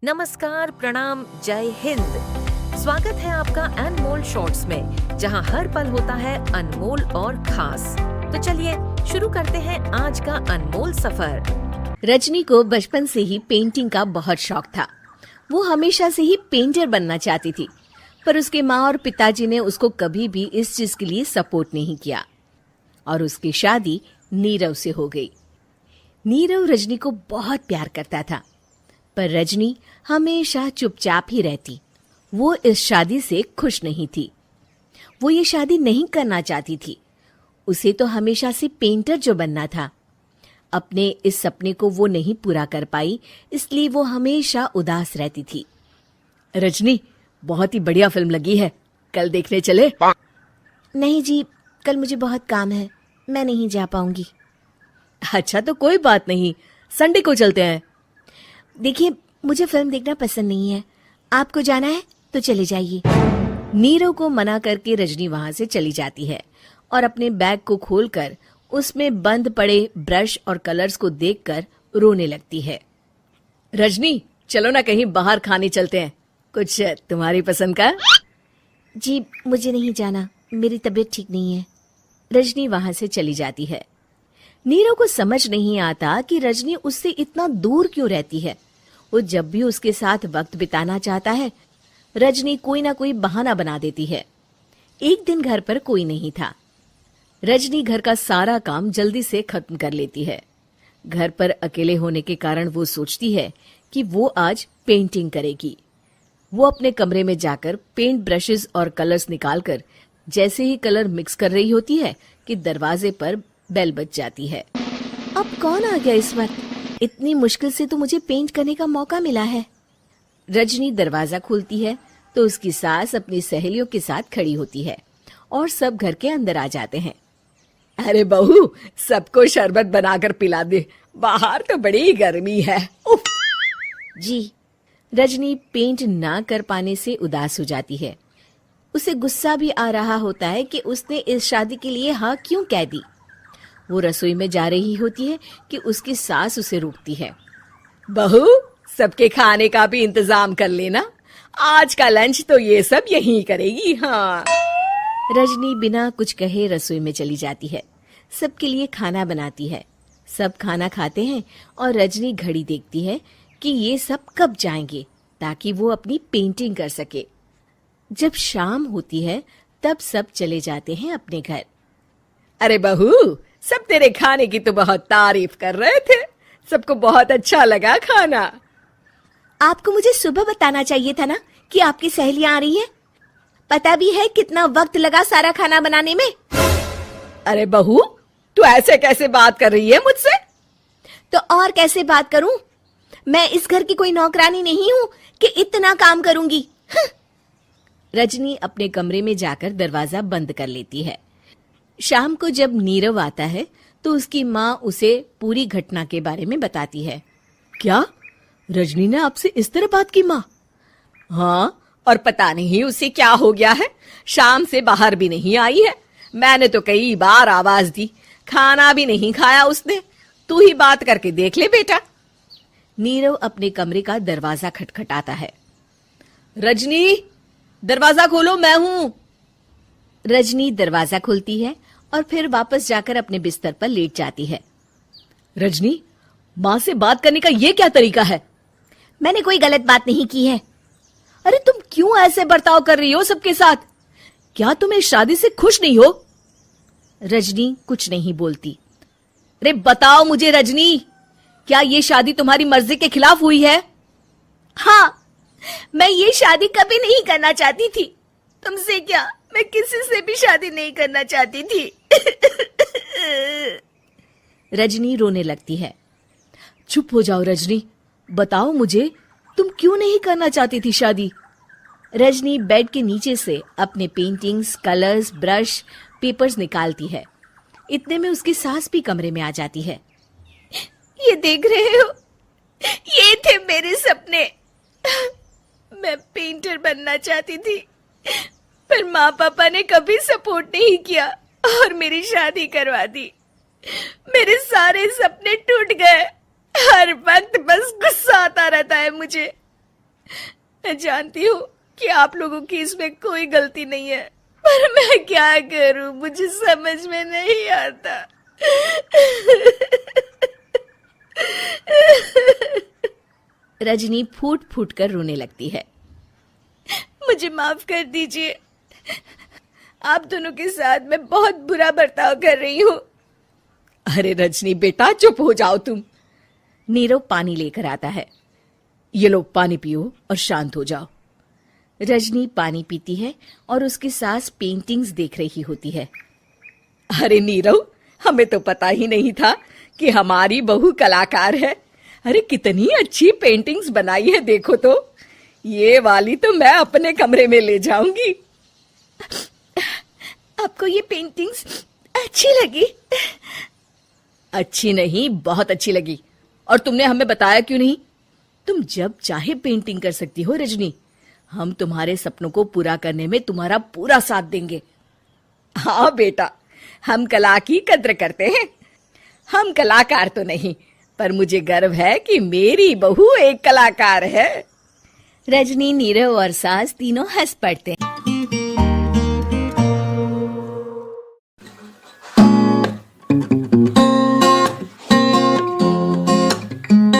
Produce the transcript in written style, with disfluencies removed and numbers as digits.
नमस्कार, प्रणाम, जय हिंद। स्वागत है आपका अनमोल शॉर्ट्स में, जहां हर पल होता है अनमोल और खास। तो चलिए शुरू करते हैं आज का अनमोल सफर। रजनी को बचपन से ही पेंटिंग का बहुत शौक था। वो हमेशा से ही पेंटर बनना चाहती थी, पर उसके माँ और पिताजी ने उसको कभी भी इस चीज के लिए सपोर्ट नहीं किया और उसकी शादी नीरव से हो गई। नीरव रजनी को बहुत प्यार करता था, पर रजनी हमेशा चुपचाप ही रहती। वो इस शादी से खुश नहीं थी। वो ये शादी नहीं करना चाहती थी। उसे तो हमेशा से पेंटर जो बनना था। अपने इस सपने को वो नहीं पूरा कर पाई, इसलिए वो हमेशा उदास रहती थी। रजनी, बहुत ही बढ़िया फिल्म लगी है, कल देखने चले? नहीं जी, कल मुझे बहुत काम है, मैं नहीं जा पाऊंगी। अच्छा, तो कोई बात नहीं, संडे को चलते हैं। देखिए, मुझे फिल्म देखना पसंद नहीं है। आपको जाना है तो चले जाइए। नीरव को मना करके रजनी वहां से चली जाती है और अपने बैग को खोलकर उसमें बंद पड़े ब्रश और कलर्स को देखकर रोने लगती है। रजनी, चलो ना कहीं बाहर खाने चलते हैं, कुछ तुम्हारी पसंद का। जी, मुझे नहीं जाना, मेरी तबीयत ठीक नहीं है। रजनी वहां से चली जाती है। नीरव को समझ नहीं आता कि रजनी उससे इतना दूर क्यों रहती है। वो जब भी उसके साथ वक्त बिताना चाहता है, रजनी कोई ना कोई बहाना बना देती है। एक दिन घर पर कोई नहीं था। रजनी घर का सारा काम जल्दी से खत्म कर लेती है। घर पर अकेले होने के कारण वो सोचती है कि वो आज पेंटिंग करेगी। वो अपने कमरे में जाकर पेंट ब्रशेस और कलर्स निकालकर जैसे ही कलर मिक्स कर रही होती है कि दरवाजे पर बेल बज जाती है। अब कौन आ गया इस वक्त? इतनी मुश्किल से तो मुझे पेंट करने का मौका मिला है। रजनी दरवाजा खोलती है तो उसकी सास अपनी सहेलियों के साथ खड़ी होती है और सब घर के अंदर आ जाते हैं। अरे बहू, सबको शरबत बनाकर पिला दे, बाहर तो बड़ी गर्मी है। उफ। जी। रजनी पेंट ना कर पाने से उदास हो जाती है। उसे गुस्सा भी आ रहा होता है कि उसने इस शादी के लिए हाँ क्यों कह दी। वो रसोई में जा रही होती है कि उसकी सास उसे रोकती है। बहू, सबके खाने का भी इंतजाम कर लेना, आज का लंच तो ये सब यहीं करेगी। हाँ। रजनी बिना कुछ कहे रसोई में चली जाती है। सबके लिए खाना बनाती है। सब खाना खाते हैं और रजनी घड़ी देखती है कि ये सब कब जाएंगे ताकि वो अपनी पेंटिंग कर सके। जब शाम होती है तब सब चले जाते हैं अपने घर। अरे बहू, सब तेरे खाने की तो बहुत तारीफ कर रहे थे, सबको बहुत अच्छा लगा खाना। आपको मुझे सुबह बताना चाहिए था ना कि आपकी सहेलियां आ रही हैं। पता भी है कितना वक्त लगा सारा खाना बनाने में। अरे बहू, तू ऐसे कैसे बात कर रही है मुझसे? तो और कैसे बात करूं? मैं इस घर की कोई नौकरानी नहीं हूं कि इतना काम करूंगी। रजनी अपने कमरे में जाकर दरवाजा बंद कर लेती है। शाम को जब नीरव आता है तो उसकी माँ उसे पूरी घटना के बारे में बताती है। क्या? रजनी ने आपसे इस तरह बात की माँ? हाँ, और पता नहीं उसे क्या हो गया है, शाम से बाहर भी नहीं आई है। मैंने तो कई बार आवाज दी, खाना भी नहीं खाया उसने। तू ही बात करके देख ले बेटा। नीरव अपने कमरे का दरवाजा खटखटाता है। रजनी, दरवाजा खोलो, मैं हूं। रजनी दरवाजा खोलती है और फिर वापस जाकर अपने बिस्तर पर लेट जाती है। रजनी, माँ से बात करने का ये क्या तरीका है? मैंने कोई गलत बात नहीं की है। अरे तुम क्यों ऐसे बर्ताव कर रही हो सबके साथ? क्या तुम इस शादी से खुश नहीं हो? रजनी कुछ नहीं बोलती। अरे बताओ मुझे रजनी, क्या ये शादी तुम्हारी मर्जी के खिलाफ हुई है? हाँ, मैं ये शादी कभी नहीं करना चाहती थी। तुमसे क्या, मैं किसी से भी शादी नहीं करना चाहती थी। रजनी रोने लगती है। चुप हो जाओ रजनी, बताओ मुझे, तुम क्यों नहीं करना चाहती थी शादी? रजनी बेड के नीचे से अपने पेंटिंग्स, कलर्स, ब्रश, पेपर्स निकालती है। इतने में उसकी सास भी कमरे में आ जाती है। ये देख रहे हो, ये थे मेरे सपने। मैं पेंटर बनना चाहती थी, पर माँ पापा ने कभी सपोर्ट नहीं किया और मेरी शादी करवा दी। मेरे सारे सपने टूट गए। हर वक्त बस गुस्सा आता रहता है मुझे। मैं जानती हूँ कि आप लोगों की इसमें कोई गलती नहीं है, पर मैं क्या करूँ, मुझे समझ में नहीं आता। रजनी फूट फूट कर रोने लगती है। मुझे माफ कर दीजिए, आप दोनों के साथ मैं बहुत बुरा बर्ताव कर रही हूँ। अरे रजनी बेटा, चुप हो जाओ तुम। नीरव पानी लेकर आता है। ये लो पानी पियो और शांत हो जाओ। रजनी पानी पीती है और उसकी सास पेंटिंग्स देख रही होती है। अरे नीरव, हमें तो पता ही नहीं था कि हमारी बहू कलाकार है। अरे कितनी अच्छी पेंटिंग्स बनाई है, देखो तो। ये वाली तो मैं अपने कमरे में ले जाऊंगी। आपको ये पेंटिंग्स अच्छी लगी? अच्छी नहीं, बहुत अच्छी लगी। और तुमने हमें बताया क्यों नहीं? तुम जब चाहे पेंटिंग कर सकती हो रजनी। हम तुम्हारे सपनों को पूरा करने में तुम्हारा पूरा साथ देंगे। हाँ बेटा, हम कला की कद्र करते हैं। हम कलाकार तो नहीं, पर मुझे गर्व है कि मेरी बहू एक कलाकार है। रजनी, नीरव और सास तीनों हंस पड़ते हैं।